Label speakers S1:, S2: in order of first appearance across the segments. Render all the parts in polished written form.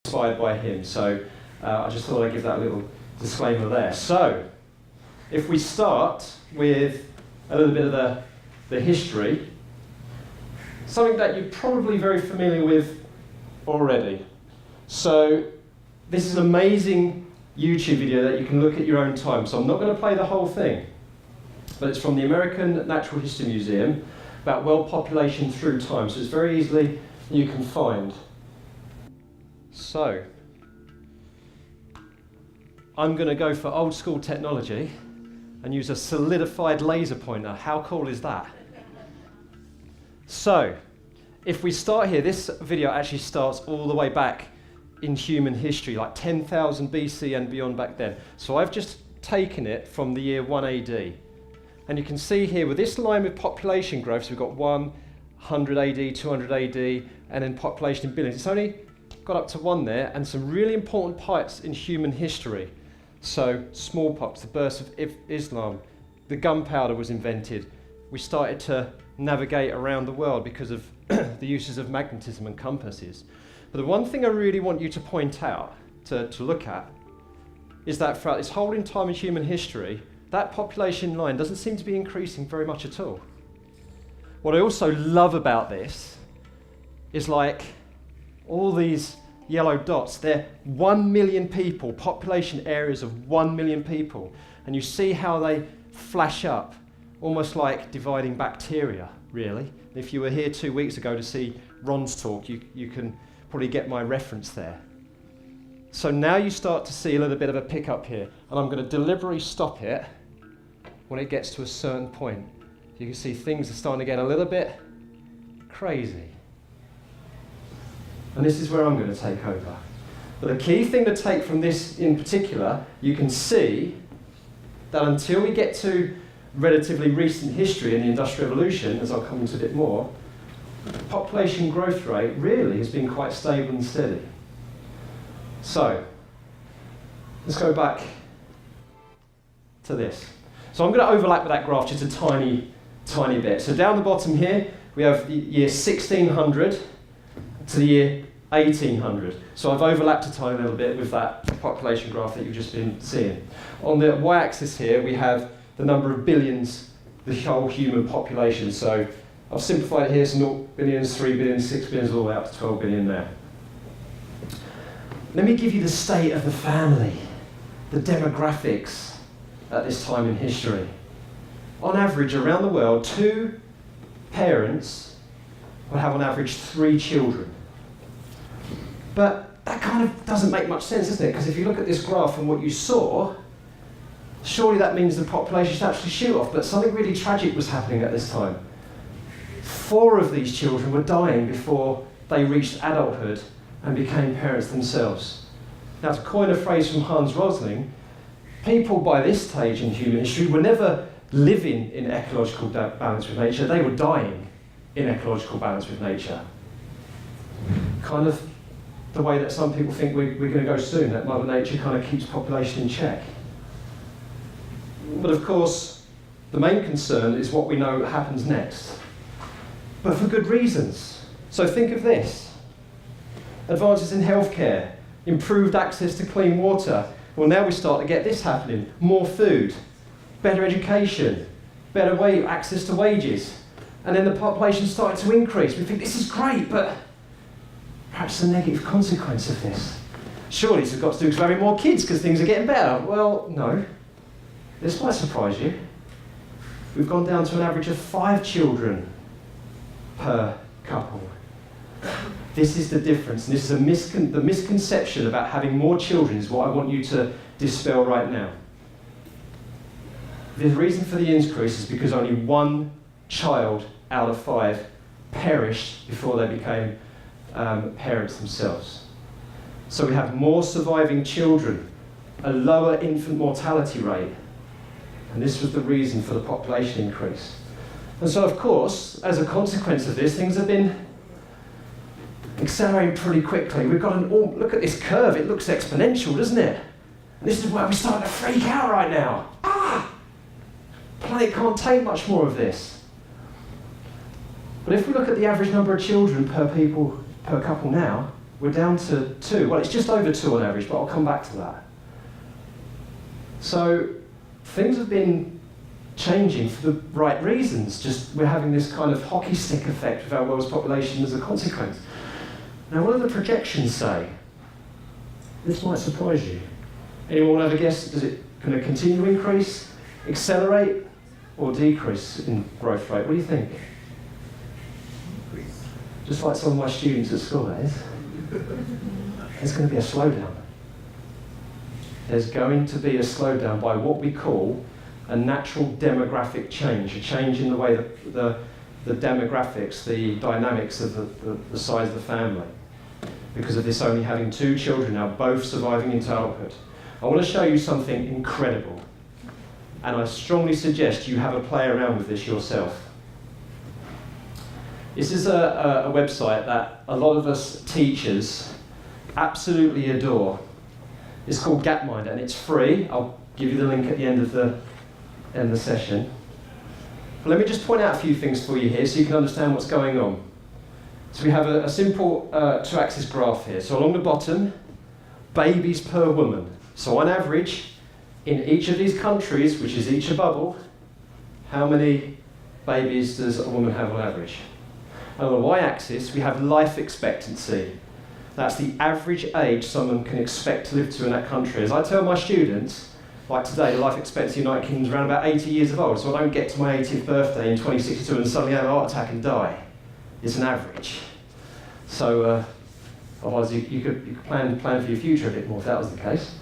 S1: inspired by him. So I just thought I'd give that little disclaimer there. So if we start with a little bit of the history, something that you're probably very familiar with already. So this is an amazing YouTube video that you can look at your own time. So I'm not going to play the whole thing, but it's from the American Natural History Museum about world population through time. So it's very easily you can find. So I'm going to go for old school technology and use a solidified laser pointer. How cool is that? So if we start here, this video actually starts all the way back in human history, like 10,000 BC and beyond back then. So I've just taken it from the year 1 AD. And you can see here with this line with population growth, so we've got 100 AD, 200 AD, and then population in billions. It's only got up to 1 there, and some really important parts in human history. So smallpox, the birth of Islam, the gunpowder was invented. We started to navigate around the world because of the uses of magnetism and compasses. But the one thing I really want you to point out, to look at, is that throughout this whole time in human history, that population line doesn't seem to be increasing very much at all. What I also love about this is like all these yellow dots, they're 1 million people, population areas of 1 million people. And you see how they flash up, almost like dividing bacteria, really. If you were here 2 weeks ago to see Ron's talk, you can probably get my reference there. So now you start to see a little bit of a pickup here, and I'm going to deliberately stop it when it gets to a certain point. You can see things are starting to get a little bit crazy. And this is where I'm going to take over. But the key thing to take from this in particular, you can see that until we get to relatively recent history in the Industrial Revolution, as I'll come into a bit more, population growth rate really has been quite stable and steady. So, let's go back to this. So I'm going to overlap with that graph just a tiny bit. So down the bottom here, we have the year 1600 to the year 1800. So I've overlapped a tiny little bit with that population graph that you've just been seeing. On the y-axis here, we have the number of billions, the whole human population. So I've simplified it here, so 0 billions, 3 billions, 6 billions, all the way up to 12 billion there. Let me give you the state of the family, the demographics at this time in history. On average, around the world, 2 parents will have on average 3 children. But that kind of doesn't make much sense, doesn't it? Because if you look at this graph and what you saw, surely that means the population should actually shoot off, but something really tragic was happening at this time. 4 of these children were dying before they reached adulthood and became parents themselves. Now, to coin a phrase from Hans Rosling, people by this stage in human history were never living in ecological balance with nature, they were dying in ecological balance with nature. Kind of the way that some people think we're going to go soon, that Mother Nature kind of keeps population in check. But of course, the main concern is what we know happens next. But for good reasons. So think of this. Advances in healthcare, improved access to clean water. Well, now we start to get this happening. More food, better education, better access to wages. And then the population started to increase. We think this is great, but perhaps the negative consequence of this. Surely this has got to do with having more kids because things are getting better. Well, no. This might surprise you. We've gone down to an average of 5 children per couple. This is the difference, and this is the misconception about having more children is what I want you to dispel right now. The reason for the increase is because only 1 child out of 5 perished before they became parents themselves. So we have more surviving children, a lower infant mortality rate, and this was the reason for the population increase. And so, of course, as a consequence of this, things have been accelerating pretty quickly. We've got look at this curve, it looks exponential, doesn't it? And this is where we're starting to freak out right now. The planet can't take much more of this. But if we look at the average number of children per couple now, we're down to 2. Well, it's just over 2 on average, but I'll come back to that. So things have been changing for the right reasons. Just we're having this kind of hockey stick effect with our world's population as a consequence. Now, what do the projections say? This might surprise you. Anyone have a guess? Is it going to continue to increase, accelerate, or decrease in growth rate? What do you think? Just like some of my students at school, that is. There's going to be a slowdown. There's going to be a slowdown by what we call a natural demographic change, a change in the way that the demographics, the dynamics of the size of the family, because of this only having 2 children now, both surviving into adulthood. I want to show you something incredible, and I strongly suggest you have a play around with this yourself. This is a website that a lot of us teachers absolutely adore. It's called Gapminder, and it's free. I'll give you the link at the end of the session. But let me just point out a few things for you here so you can understand what's going on. So we have a simple 2-axis graph here. So along the bottom, babies per woman. So on average, in each of these countries, which is each a bubble, how many babies does a woman have on average? And on the y-axis, we have life expectancy. That's the average age someone can expect to live to in that country. As I tell my students, like today, the life expectancy in the United Kingdom is around about 80 years of old, so I don't get to my 80th birthday in 2062 and suddenly have a heart attack and die. It's an average. So otherwise you could plan for your future a bit more if that was the case.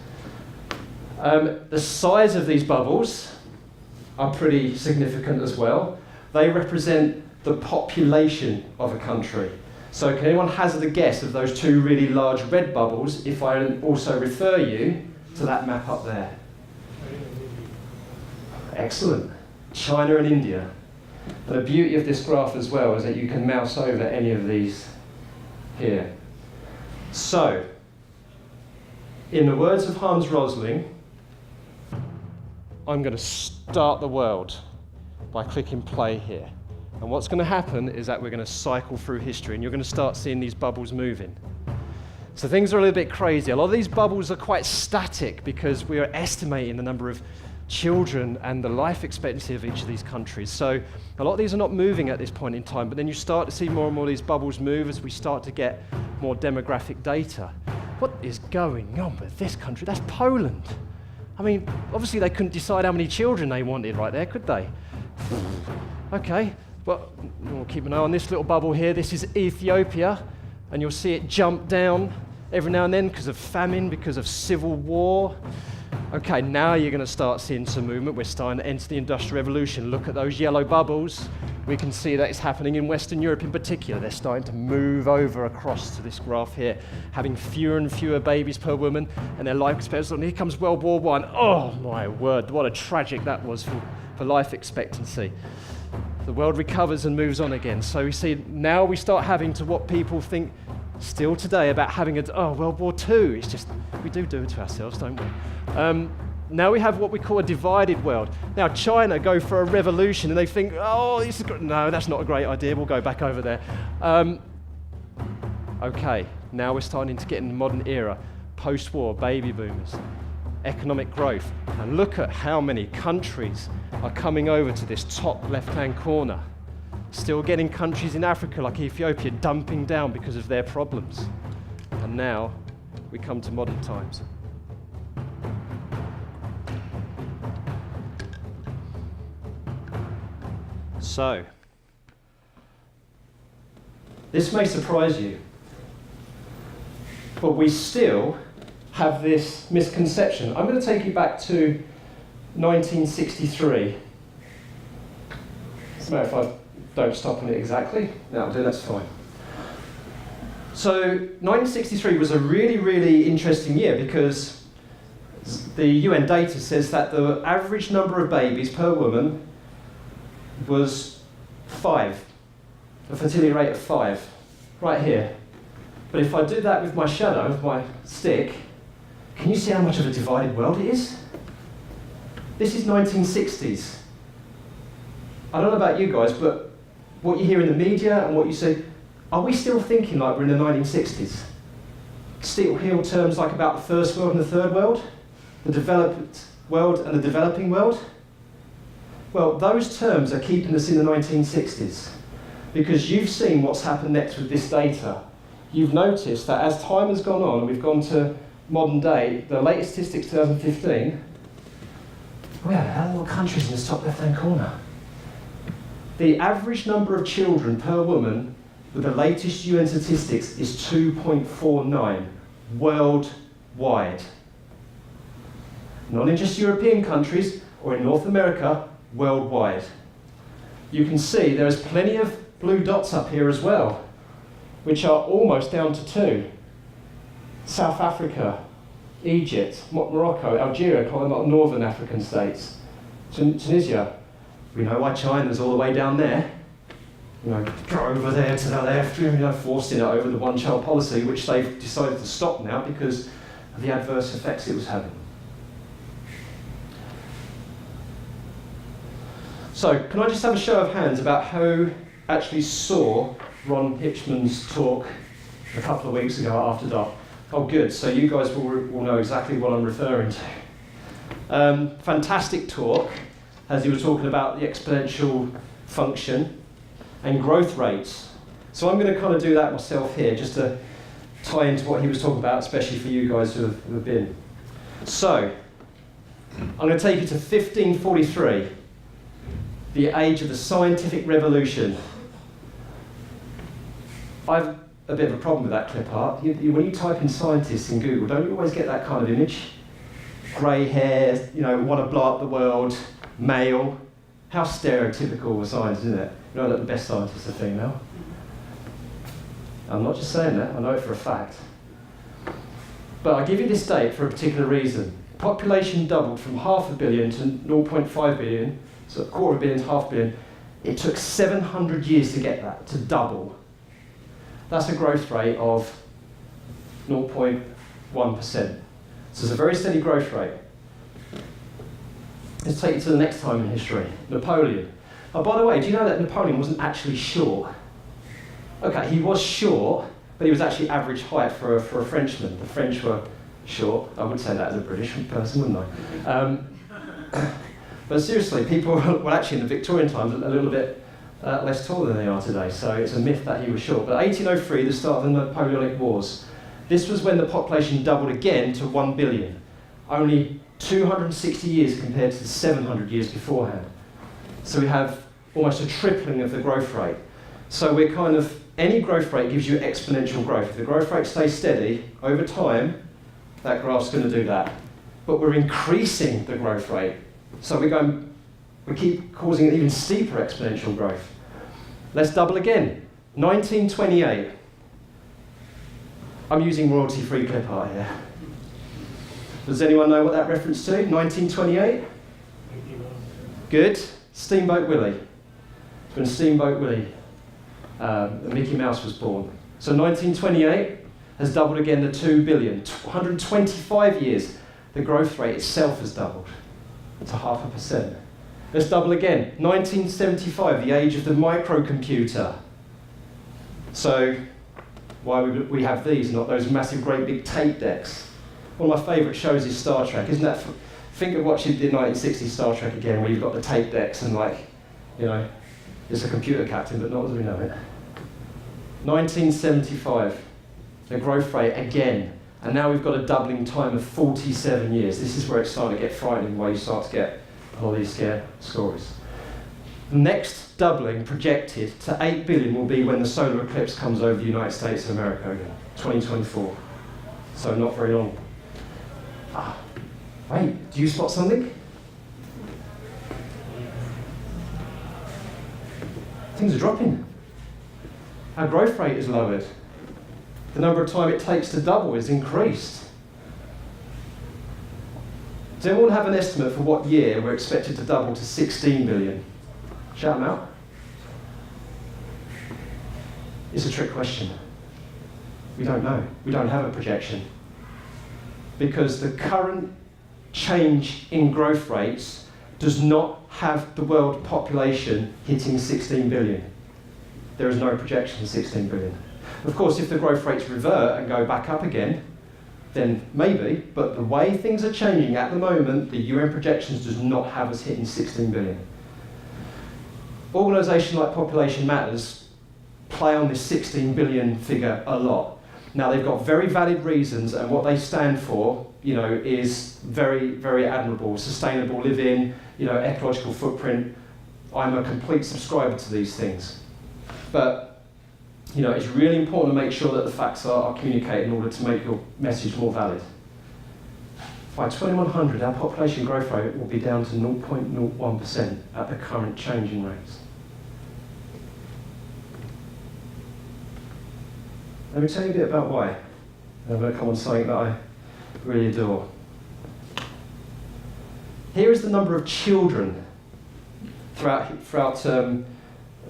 S1: The size of these bubbles are pretty significant as well. They represent the population of a country. So can anyone hazard a guess of those 2 really large red bubbles if I also refer you to that map up there? Excellent. China and India. And the beauty of this graph as well is that you can mouse over any of these here. So, in the words of Hans Rosling, I'm going to start the world by clicking play here. And what's going to happen is that we're going to cycle through history and you're going to start seeing these bubbles moving. So things are a little bit crazy. A lot of these bubbles are quite static because we are estimating the number of children and the life expectancy of each of these countries. So a lot of these are not moving at this point in time, but then you start to see more and more of these bubbles move as we start to get more demographic data. What is going on with this country? That's Poland. I mean, obviously they couldn't decide how many children they wanted right there, could they? Okay. Well, we'll keep an eye on this little bubble here. This is Ethiopia, and you'll see it jump down every now and then because of famine, because of civil war. Okay, now you're going to start seeing some movement. We're starting to enter the Industrial Revolution. Look at those yellow bubbles. We can see that it's happening in Western Europe in particular. They're starting to move over across to this graph here, having fewer and fewer babies per woman, and their life expectancy. And here comes World War I. Oh my word, what a tragic that was for life expectancy. The world recovers and moves on again. So we see now we start having to what people think still today about having World War II. It's just, we do it to ourselves, don't we? Now we have what we call a divided world. Now China go for a revolution and they think, this is good. No, that's not a great idea. We'll go back over there. Okay, now we're starting to get in the modern era. Post-war, baby boomers, economic growth. And look at how many countries are coming over to this top left-hand corner. Still getting countries in Africa like Ethiopia dumping down because of their problems. And now we come to modern times. So, this may surprise you, but we still have this misconception. I'm going to take you back to 1963. It's a matter if I don't stop on it exactly. That'll do, that's fine. So 1963 was a really, really interesting year because the UN data says that the average number of babies per woman was 5, a fertility rate of 5, right here. But if I do that with my shadow, with my stick, can you see how much of a divided world it is? This is 1960s. I don't know about you guys, but what you hear in the media and what you see, are we still thinking like we're in the 1960s? Still hear terms like about the first world and the third world, the developed world and the developing world. Well, those terms are keeping us in the 1960s because you've seen what's happened next with this data. You've noticed that as time has gone on and we've gone to modern day, the latest statistics 2015, we have a hell of a lot of countries in this top left-hand corner. The average number of children per woman with the latest UN statistics is 2.49 worldwide. Not in just European countries or in North America, worldwide. You can see there is plenty of blue dots up here as well, which are almost down to 2. South Africa, Egypt, Morocco, Algeria, quite a lot of northern African states. Tunisia, we know why China's all the way down there. You know, go over there to the left, you know, forcing it over the one-child policy, which they've decided to stop now because of the adverse effects it was having. So, can I just have a show of hands about who actually saw Ron Hitchman's talk a couple of weeks ago after dark? Oh, good. So you guys will know exactly what I'm referring to. Fantastic talk, as he was talking about the exponential function and growth rates. So I'm going to kind of do that myself here, just to tie into what he was talking about, especially for you guys who have been. So, I'm going to take you to 1543, the age of the scientific revolution. I've a bit of a problem with that clip art. When you type in scientists in Google, don't you always get that kind of image? Grey hair, you know, want to blow up the world, male. How stereotypical of science, isn't it? You know that the best scientists are female. I'm not just saying that, I know it for a fact. But I give you this date for a particular reason. Population doubled from 500 million to 0.5 billion, so a quarter billion to 500 million. It took 700 years to get that, to double. That's a growth rate of 0.1%. So it's a very steady growth rate. Let's take you to the next time in history, Napoleon. Oh, by the way, do you know that Napoleon wasn't actually short? Okay, he was short, but he was actually average height for a Frenchman. The French were short. I would say that as a British person, wouldn't I? But seriously, people were actually in the Victorian times a little bit less taller than they are today, so it's a myth that he was short. But 1803, the start of the Napoleonic Wars, this was when the population doubled again to 1 billion. Only 260 years compared to the 700 years beforehand. So we have almost a tripling of the growth rate. So we're kind of, any growth rate gives you exponential growth. If the growth rate stays steady, over time, that graph's going to do that. But we're increasing the growth rate. So we keep causing an even steeper exponential growth. Let's double again. 1928. I'm using royalty-free clip art here. Does anyone know what that reference to? 1928? Good. Steamboat Willie. When Steamboat Willie, Mickey Mouse was born. So 1928 has doubled again to 2 billion. 125 years, the growth rate itself has doubled to 0.5%. Let's double again. 1975, the age of the microcomputer. So why we have these, not those massive, great big tape decks. One of my favourite shows is Star Trek, isn't that? Think of watching the 1960s Star Trek again, where you've got the tape decks and, like, you know, it's a computer captain, but not as we know it. 1975, the growth rate again, and now we've got a doubling time of 47 years. This is where it's starting to get frightening, where you start to get all these scare stories. The next doubling projected to 8 billion will be when the solar eclipse comes over the United States of America again, 2024. So not very long. Wait, do you spot something? Things are dropping. Our growth rate is lowered. The number of time it takes to double is increased. Does anyone have an estimate for what year we're expected to double to 16 billion? Shout them out. It's a trick question. We don't know. We don't have a projection. Because the current change in growth rates does not have the world population hitting 16 billion. There is no projection of 16 billion. Of course, if the growth rates revert and go back up again, then maybe, but the way things are changing at the moment, the UN projections does not have us hitting 16 billion. Organisations like Population Matters play on this 16 billion figure a lot. Now, they've got very valid reasons, and what they stand for, is very, very admirable. Sustainable living, ecological footprint. I'm a complete subscriber to these things. But, it's really important to make sure that the facts are communicated in order to make your message more valid. By 2100, our population growth rate will be down to 0.01% at the current changing rates. Let me tell you a bit about why. I'm going to come on something that I really adore. Here is the number of children throughout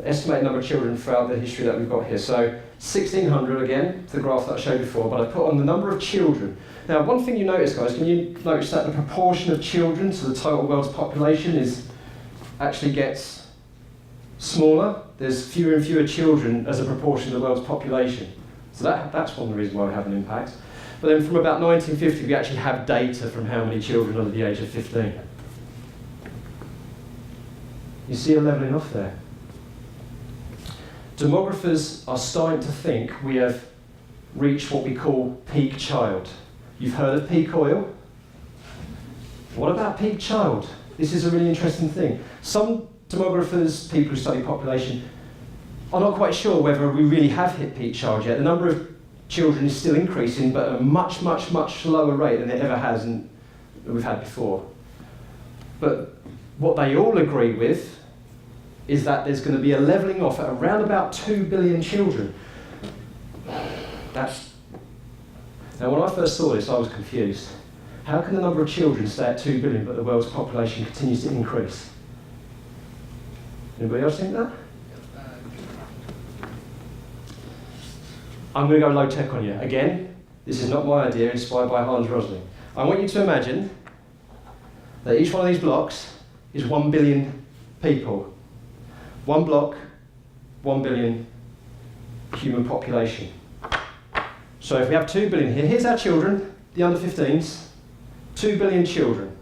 S1: estimated number of children throughout the history that we've got here. So 1600 again, the graph that I showed before, but I put on the number of children. Now, one thing you notice, guys, can you notice that the proportion of children to the total world's population actually gets smaller? There's fewer and fewer children as a proportion of the world's population. So that's one of the reasons why we have an impact. But then from about 1950, we actually have data from how many children under the age of 15. You see a levelling off there. Demographers are starting to think we have reached what we call peak child. You've heard of peak oil? What about peak child? This is a really interesting thing. Some demographers, people who study population, are not quite sure whether we really have hit peak child yet. The number of children is still increasing, but at a much, much, much slower rate than it ever has and we've had before. But what they all agree with is that there's going to be a levelling off at around about 2 billion children. Now, when I first saw this, I was confused. How can the number of children stay at 2 billion, but the world's population continues to increase? Anybody else think that? I'm going to go low tech on you. Again, this is not my idea, inspired by Hans Rosling. I want you to imagine that each one of these blocks is 1 billion people. One block, 1 billion human population. So if we have 2 billion here, here's our children, the under 15s, 2 billion children.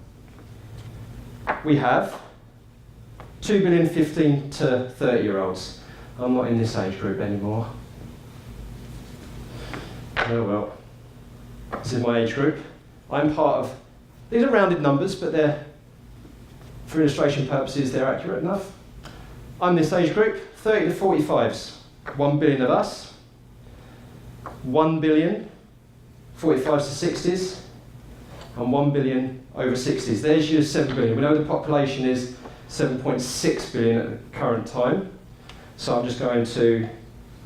S1: We have 2 billion 15 to 30-year-olds. I'm not in this age group anymore. Oh well, this is my age group. I'm part of, these are rounded numbers, but for illustration purposes, they're accurate enough. I'm this age group, 30 to 45s. 1 billion of us. 1 billion 45s to 60s. And 1 billion over 60s. There's your 7 billion. We know the population is 7.6 billion at the current time. So I'm just going to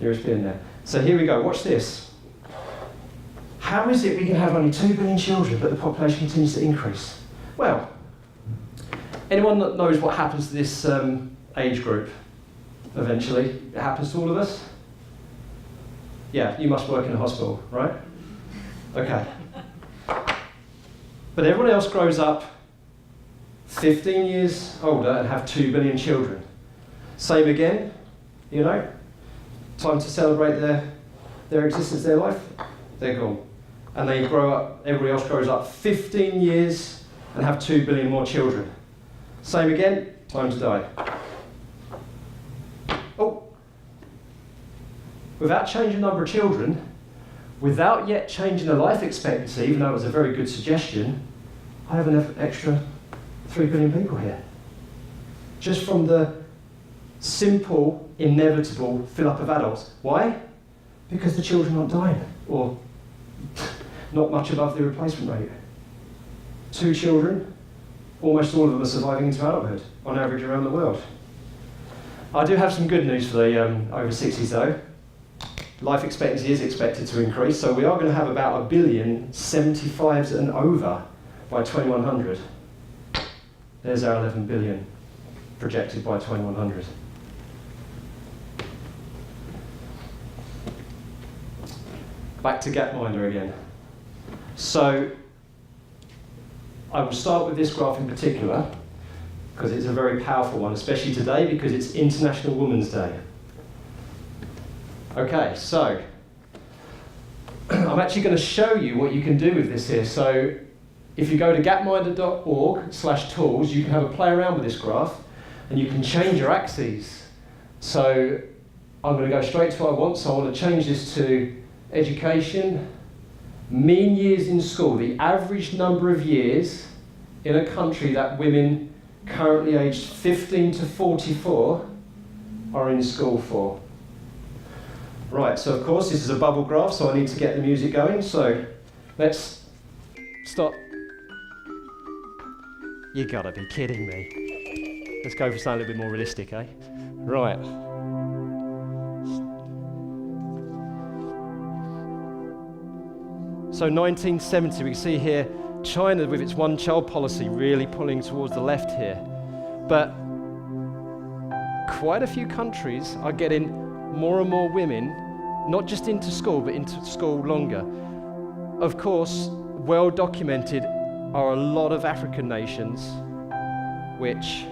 S1: nearest billion there. So here we go, watch this. How is it we can have only 2 billion children, but the population continues to increase? Well, anyone that knows what happens to this age group eventually? It happens to all of us? Yeah, you must work in a hospital, right? Okay. But everyone else grows up 15 years older and have 2 billion children. Same again, time to celebrate their existence, their life, they're gone. And they grow up, everybody else grows up 15 years and have 2 billion more children. Same again, time to die. Oh, without changing the number of children, without yet changing the life expectancy, even though it was a very good suggestion, I have an extra 3 billion people here. Just from the simple, inevitable fill-up of adults. Why? Because the children aren't dying, or not much above the replacement rate. 2 children, almost all of them are surviving into adulthood, on average around the world. I do have some good news for the over 60s though. Life expectancy is expected to increase, so we are going to have about 1 billion 75s and over by 2100. There's our 11 billion projected by 2100. Back to Gapminder again. So I will start with this graph in particular because it's a very powerful one, especially today because it's International Women's Day. Okay, so I'm actually going to show you what you can do with this here. So if you go to gapminder.org/tools, you can have a play around with this graph, and you can change your axes. So I'm going to go straight to what I want. So I want to change this to education, mean years in school, the average number of years in a country that women currently aged 15 to 44 are in school for. Right, so of course this is a bubble graph, so I need to get the music going. So let's stop. You gotta be kidding me. Let's go for something a little bit more realistic, eh? Right. So 1970, we can see here China with its one-child policy really pulling towards the left here. But quite a few countries are getting more and more women, not just into school, but into school longer. Of course, well documented are a lot of African nations which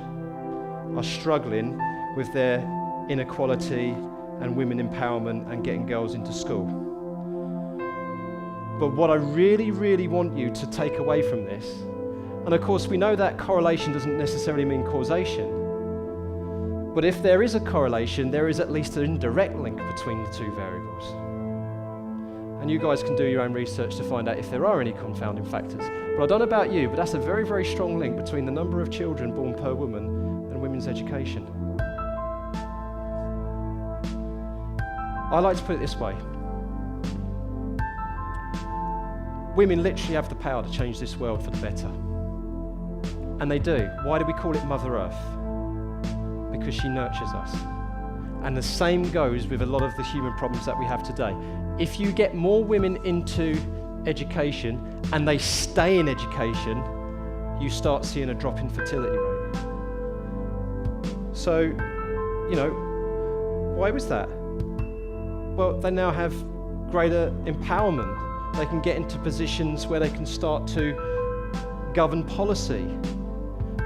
S1: are struggling with their inequality and women empowerment and getting girls into school. But what I really, really want you to take away from this, and of course we know that correlation doesn't necessarily mean causation, but if there is a correlation, there is at least an indirect link between the two variables. And you guys can do your own research to find out if there are any confounding factors. But I don't know about you, but that's a very, very strong link between the number of children born per woman and women's education. I like to put it this way. Women literally have the power to change this world for the better. And they do. Why do we call it Mother Earth? Because she nurtures us. And the same goes with a lot of the human problems that we have today. If you get more women into education and they stay in education, you start seeing a drop in fertility rate. So, you know, why was that? Well, they now have greater empowerment. They can get into positions where they can start to govern policy,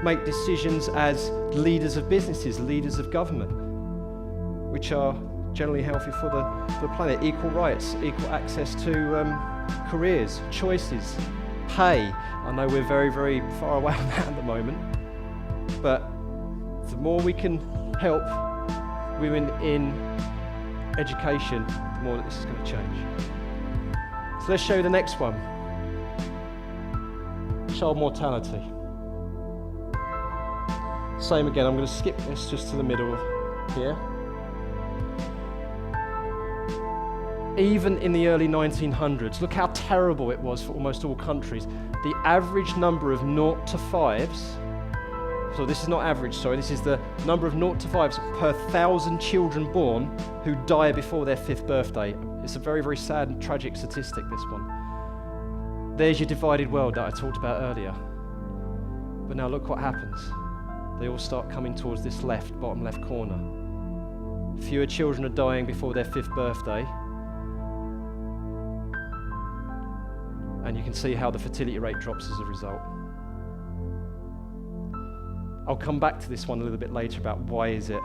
S1: make decisions as leaders of businesses, leaders of government, which are generally healthy for the planet. Equal rights, equal access to careers, choices, pay. I know we're very, very far away on that at the moment, but the more we can help women in education, the more that this is going to change. So let's show you the next one. Child mortality. Same again, I'm going to skip this just to the middle here. Even in the early 1900s, look how terrible it was for almost all countries. The average number of 0 to 5s, so this is not average, sorry, this is the number of 0 to 5s per 1,000 children born who die before their 5th birthday. It's a very, very sad and tragic statistic, this one. There's your divided world that I talked about earlier. But now look what happens. They all start coming towards this left, bottom left corner. Fewer children are dying before their 5th birthday. And you can see how the fertility rate drops as a result. I'll come back to this one a little bit later about why is it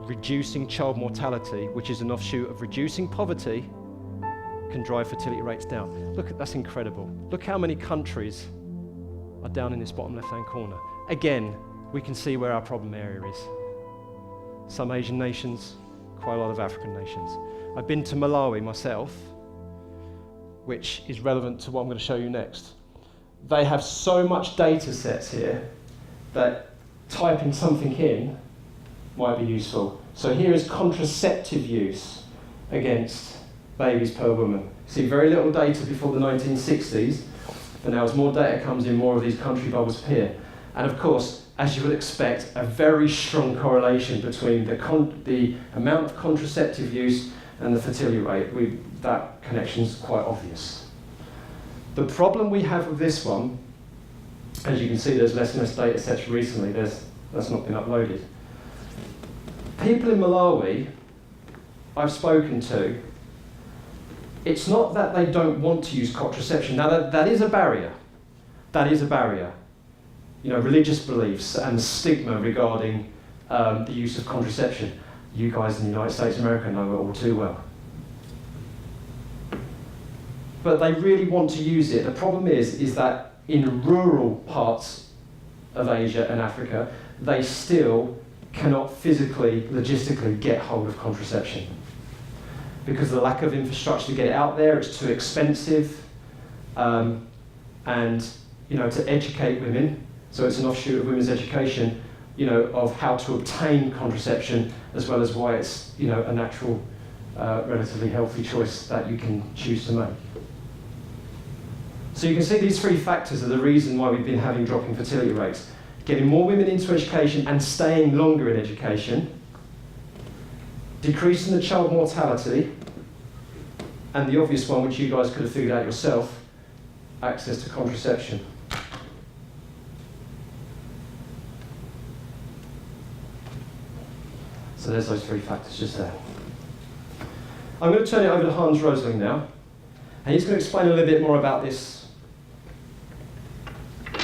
S1: reducing child mortality, which is an offshoot of reducing poverty, can drive fertility rates down. Look, that's incredible. Look how many countries are down in this bottom left-hand corner. Again, we can see where our problem area is. Some Asian nations, quite a lot of African nations. I've been to Malawi myself, which is relevant to what I'm going to show you next. They have so much data sets here that typing something in might be useful. So here is contraceptive use against babies per woman. See, very little data before the 1960s, but now as more data comes in, more of these country bubbles appear. And of course, as you would expect, a very strong correlation between the amount of contraceptive use and the fertility rate. That connection's quite obvious. The problem we have with this one, as you can see, there's less and less data sets recently. That's not been uploaded. People in Malawi I've spoken to, it's not that they don't want to use contraception. Now that is a barrier. That is a barrier. You know, religious beliefs and stigma regarding the use of contraception. You guys in the United States of America know it all too well. but they really want to use it. The problem is that in rural parts of Asia and Africa, they still cannot physically, logistically get hold of contraception. Because of the lack of infrastructure to get it out there, it's too expensive. And to educate women, so it's an offshoot of women's education, of how to obtain contraception, as well as why it's, a natural, relatively healthy choice that you can choose to make. So you can see these three factors are the reason why we've been having dropping fertility rates. Getting more women into education and staying longer in education, decreasing the child mortality, and the obvious one, which you guys could have figured out yourself, access to contraception. So there's those three factors just there. I'm going to turn it over to Hans Rosling now, and he's going to explain a little bit more about this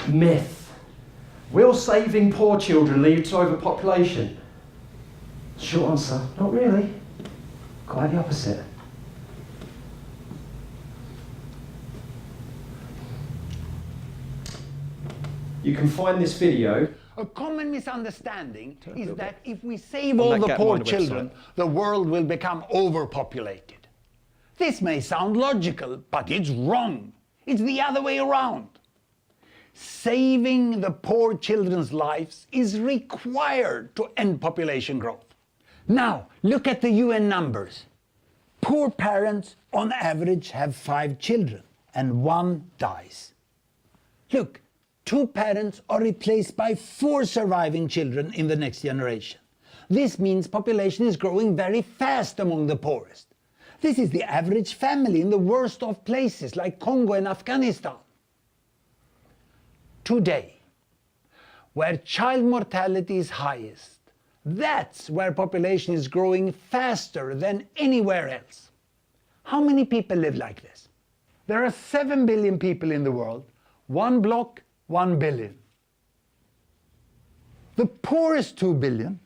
S1: myth. Will saving poor children lead to overpopulation? Short answer, not really. Quite the opposite. You can find this video.
S2: A common misunderstanding is that if we save all the poor children, the world will become overpopulated. This may sound logical, but it's wrong. It's the other way around. Saving the poor children's lives is required to end population growth. Now, look at the UN numbers. Poor parents, on average, have 5 children, and 1 dies. Look, 2 parents are replaced by 4 surviving children in the next generation. This means population is growing very fast among the poorest. This is the average family in the worst of places like Congo and Afghanistan. Today, where child mortality is highest, that's where population is growing faster than anywhere else. How many people live like this? There are 7 billion people in the world, 1 block, 1 billion. The poorest 2 billion,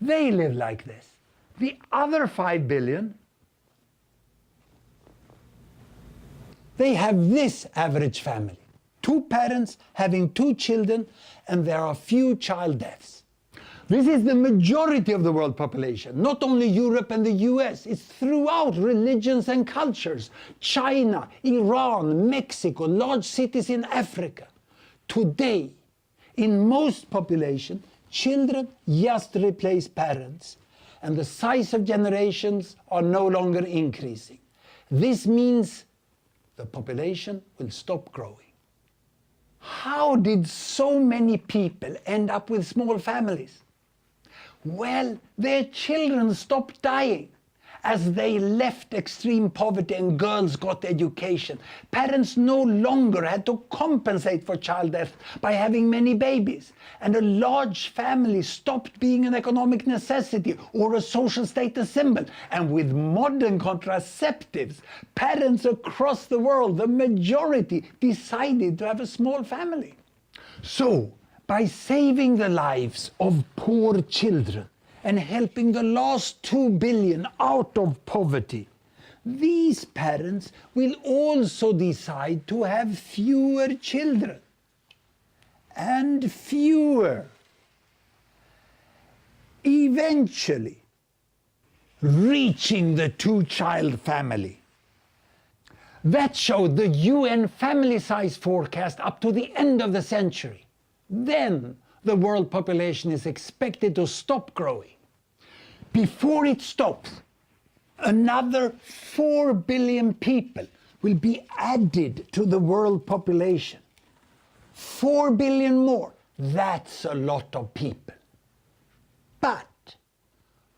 S2: they live like this. The other 5 billion, they have this average family. 2 parents having 2 children, and there are few child deaths. This is the majority of the world population, not only Europe and the US, it's throughout religions and cultures. China, Iran, Mexico, large cities in Africa. Today, in most population, children just replace parents, and the size of generations are no longer increasing. This means the population will stop growing. How did so many people end up with small families? Well, their children stopped dying. As they left extreme poverty and girls got education, parents no longer had to compensate for child death by having many babies. And a large family stopped being an economic necessity or a social status symbol. And with modern contraceptives, parents across the world, the majority, decided to have a small family. So, by saving the lives of poor children, and helping the last 2 billion out of poverty, these parents will also decide to have fewer children. And fewer. Eventually, reaching the 2-child family. That showed the UN family size forecast up to the end of the century. Then the world population is expected to stop growing. Before it stops, another 4 billion people will be added to the world population. 4 billion more, that's a lot of people. But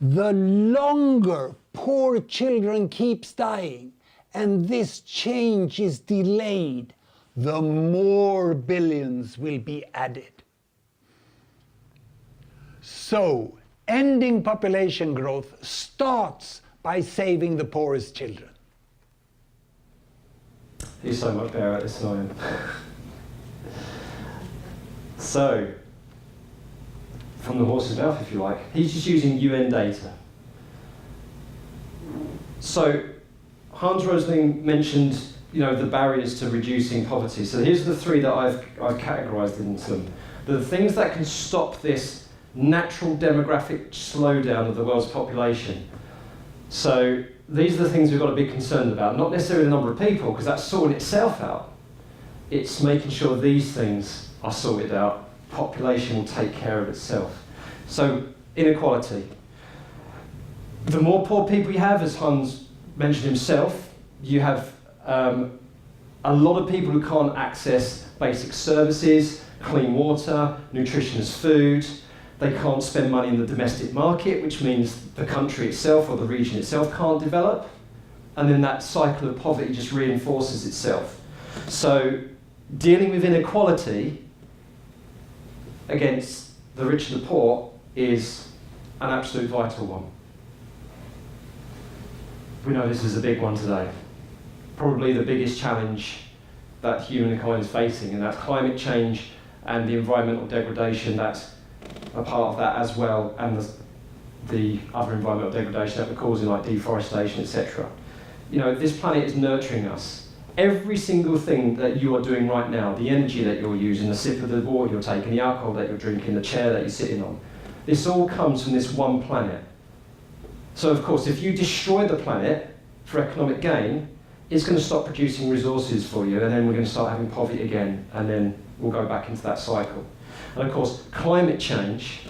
S2: the longer poor children keeps dying, and this change is delayed, the more billions will be added. So, ending population growth starts by saving the poorest children.
S1: He's so much better at this than I am. So, from the horse's mouth, if you like, he's just using UN data. So, Hans Rosling mentioned, the barriers to reducing poverty. So here's the three that I've categorised into them. The things that can stop this natural demographic slowdown of the world's population. So these are the things we've got to be concerned about. Not necessarily the number of people, because that's sorting itself out. It's making sure these things are sorted out. Population will take care of itself. So inequality. The more poor people you have, as Hans mentioned himself, you have a lot of people who can't access basic services, clean water, nutritious food. They can't spend money in the domestic market, which means the country itself or the region itself can't develop. And then that cycle of poverty just reinforces itself. So dealing with inequality against the rich and the poor is an absolute vital one. We know this is a big one today. Probably the biggest challenge that humankind is facing, and that's climate change and the environmental degradation that's a part of that as well, and the other environmental degradation that we're causing, like deforestation, etc. This planet is nurturing us. Every single thing that you are doing right now, the energy that you're using, the sip of the water you're taking, the alcohol that you're drinking, the chair that you're sitting on, this all comes from this one planet. So of course, if you destroy the planet for economic gain, it's going to stop producing resources for you, and then we're going to start having poverty again, and then we'll go back into that cycle. And of course, climate change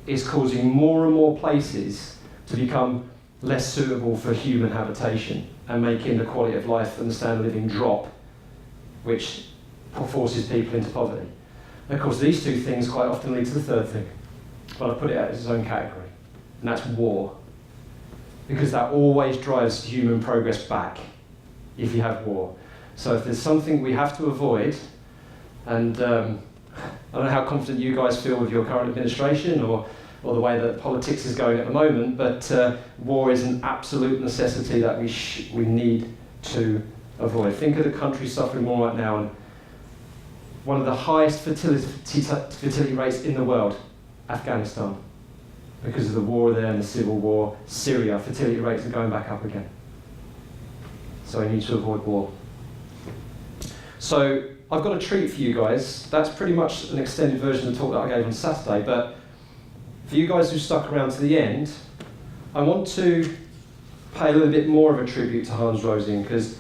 S1: is causing more and more places to become less suitable for human habitation and making the quality of life and the standard of living drop, which forces people into poverty. And of course, these two things quite often lead to the third thing, but I put it as its own category, and that's war. Because that always drives human progress back if you have war. So if there's something we have to avoid, and I don't know how confident you guys feel with your current administration or the way that politics is going at the moment, but war is an absolute necessity that we need to avoid. Think of the country suffering more right now, and one of the highest fertility rates in the world, Afghanistan. Because of the war there and the civil war, Syria, fertility rates are going back up again. So we need to avoid war. So I've got a treat for you guys. That's pretty much an extended version of the talk that I gave on Saturday, but for you guys who stuck around to the end, I want to pay a little bit more of a tribute to Hans Rosling, because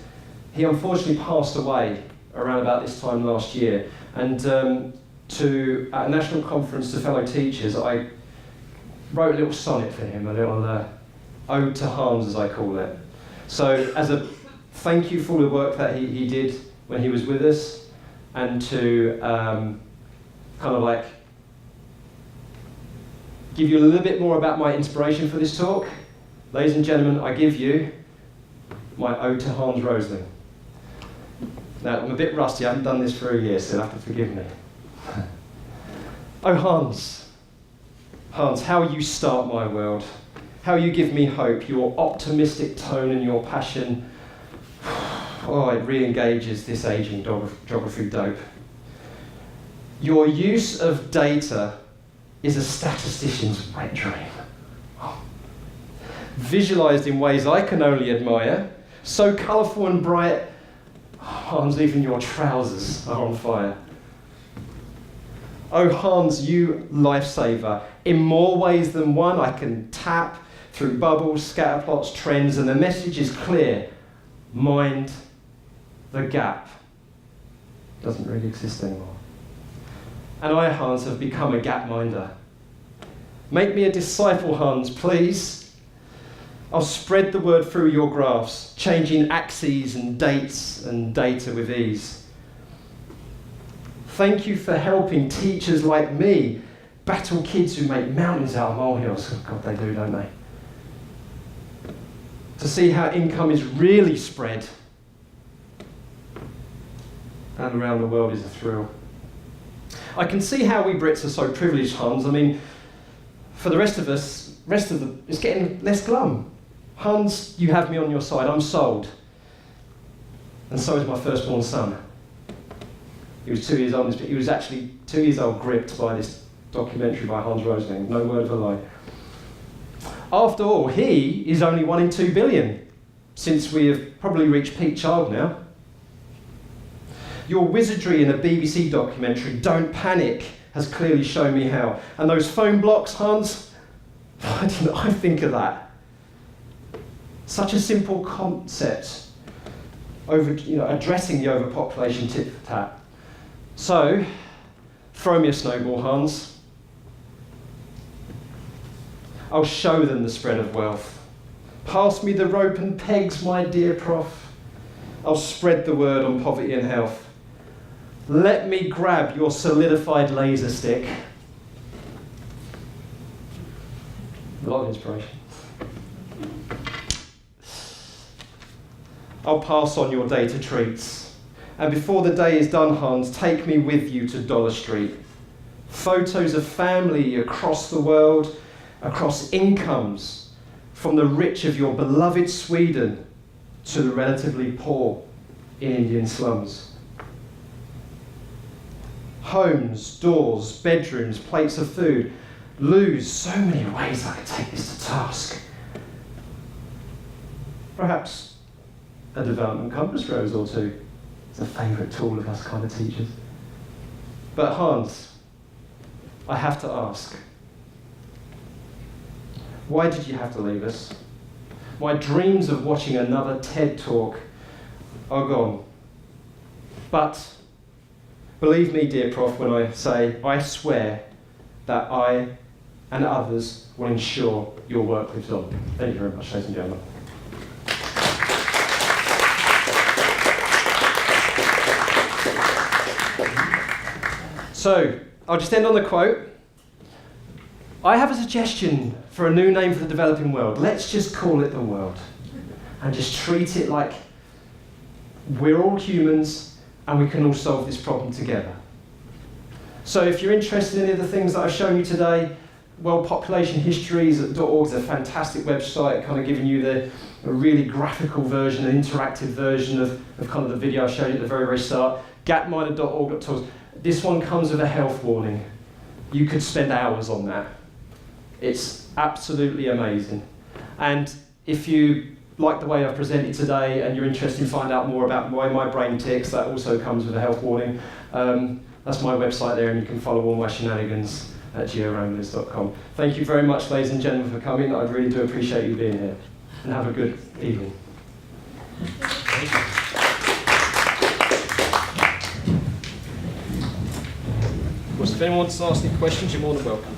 S1: he unfortunately passed away around about this time last year. And at a national conference to fellow teachers, I wrote a little sonnet for him, a little ode to Hans, as I call it. So as a thank you for all the work that he did when he was with us, and to kind of like give you a little bit more about my inspiration for this talk, ladies and gentlemen, I give you my ode to Hans Rosling. Now, I'm a bit rusty, I haven't done this for a year, so you'll have to forgive me. Oh Hans, how you start my world, how you give me hope, your optimistic tone and your passion, it re-engages this aging geography dope. Your use of data is a statistician's wet dream. Visualised in ways I can only admire, so colourful and bright, Hans, even your trousers are on fire. Oh Hans, you lifesaver, in more ways than one I can tap through bubbles, scatterplots, trends, and the message is clear. Mind the gap. Doesn't really exist anymore. And I, Hans, have become a gap minder. Make me a disciple, Hans, please. I'll spread the word through your graphs, changing axes and dates and data with ease. Thank you for helping teachers like me battle kids who make mountains out of molehills. Oh, God, they do, don't they? To see how income is really spread and around the world is a thrill. I can see how we Brits are so privileged, Hans. I mean, for the rest of us, it's getting less glum. Hans, you have me on your side. I'm sold. And so is my firstborn son. He was 2 years old. He was actually 2 years old, gripped by this documentary by Hans Rosling. No word of a lie. After all, he is only 1 in 2 billion. since we have probably reached peak child now. Your wizardry in a BBC documentary, Don't Panic, has clearly shown me how. And those phone blocks, Hans, why didn't I think of that? Such a simple concept, addressing the overpopulation tit-for-tat. So, throw me a snowball, Hans. I'll show them the spread of wealth. Pass me the rope and pegs, my dear Prof. I'll spread the word on poverty and health. Let me grab your solidified laser stick. A lot of inspiration. I'll pass on your data treats. And before the day is done, Hans, take me with you to Dollar Street. Photos of family across the world, across incomes, from the rich of your beloved Sweden to the relatively poor in Indian slums. Homes, doors, bedrooms, plates of food. Lose so many ways I could take this to task. Perhaps a development compass rose or two. It's a favourite tool of us kind of teachers. But Hans, I have to ask, why did you have to leave us? My dreams of watching another TED Talk are gone. But believe me, dear Prof, when I say, I swear that I and others will ensure your work lives on. Thank you very much, ladies and gentlemen. So, I'll just end on the quote. I have a suggestion for a new name for the developing world. Let's just call it the world. And just treat it like we're all humans and we can all solve this problem together. So if you're interested in any of the things that I've shown you today, World Population Histories.org is a fantastic website, kind of giving you a really graphical version, an interactive version of kind of the video I showed you at the very, very start. Gapminder.org. This one comes with a health warning. You could spend hours on that. It's absolutely amazing. And if you like the way I've presented today and you're interested in finding out more about why my brain ticks, that also comes with a health warning. That's my website there, and you can follow all my shenanigans at georamblers.com. Thank you very much, ladies and gentlemen, for coming. I really do appreciate you being here. And have a good evening. Of course, if anyone wants to ask any questions, you're more than welcome.